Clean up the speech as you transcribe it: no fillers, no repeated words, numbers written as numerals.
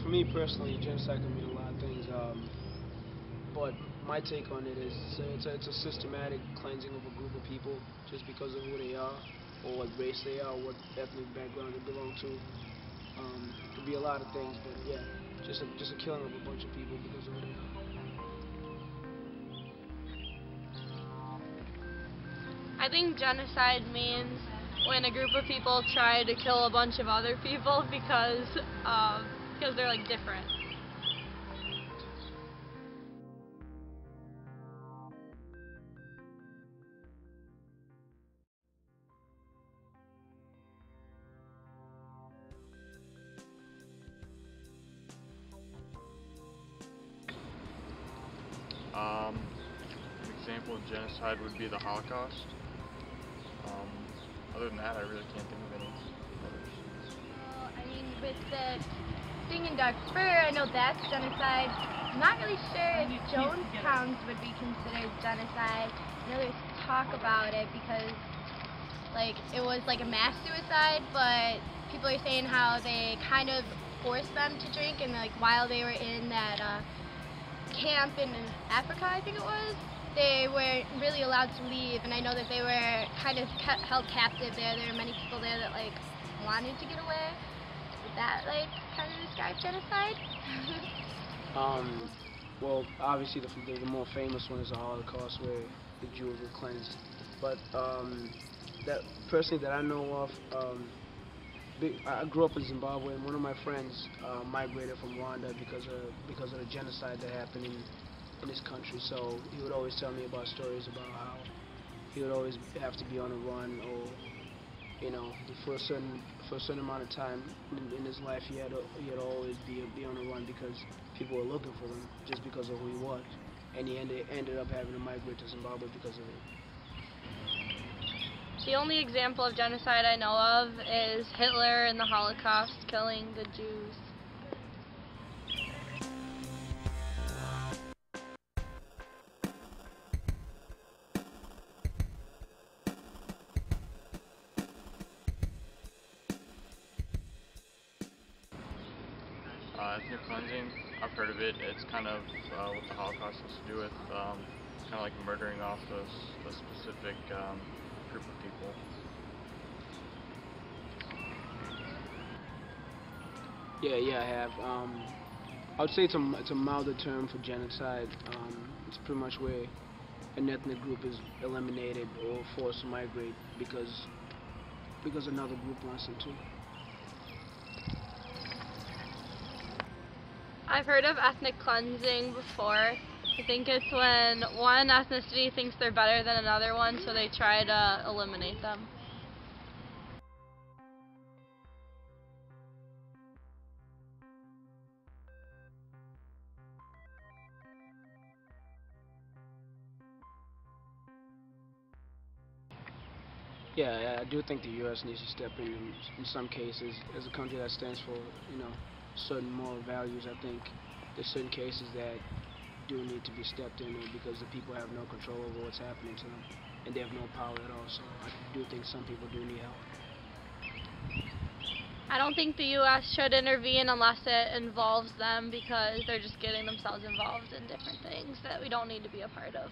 for me personally, genocide can mean a lot of things. But my take on it is it's a systematic cleansing of a group of people just because of who they are, or what race they are, or what ethnic background they belong to. It could be a lot of things, but yeah, just a killing of a bunch of people because of who they are. I think genocide means when a group of people try to kill a bunch of other people because they're like different. An example of genocide would be the Holocaust. Um, Other than that, I really can't think of any others. Well, I mean, with the thing in Darfur, I know that's genocide. I'm not really sure if Jonestown would be considered genocide. I know there's talk about it because, like, it was like a mass suicide, but people are saying how they kind of forced them to drink, and like while they were in that camp in Africa, I think it was, they weren't really allowed to leave, and I know that they were kind of held captive there. There were many people there that like wanted to get away. Would that like kind of describe genocide? Well, obviously the more famous one is the Holocaust, where the Jews were cleansed. But that personally that I know of, I grew up in Zimbabwe, and one of my friends migrated from Rwanda because of the genocide that happened in this country. So he would always tell me about stories about how he would always have to be on the run, or for a certain amount of time in his life, he had to always be on the run because people were looking for him just because of who he was, and he ended up having to migrate to Zimbabwe because of it. The only example of genocide I know of is Hitler and the Holocaust killing the Jews. Ethnic cleansing, I've heard of it. It's kind of what the Holocaust has to do with, kind of like murdering off a specific group of people. Yeah, I have. I would say it's a milder term for genocide. It's pretty much where an ethnic group is eliminated or forced to migrate because another group wants them to. I've heard of ethnic cleansing before. I think it's when one ethnicity thinks they're better than another one, so they try to eliminate them. Yeah, I do think the U.S. needs to step in some cases. As a country that stands for, certain moral values, I think there's certain cases that do need to be stepped in because the people have no control over what's happening to them, and they have no power at all. So I do think some people do need help. I don't think the U.S. should intervene unless it involves them because they're just getting themselves involved in different things that we don't need to be a part of.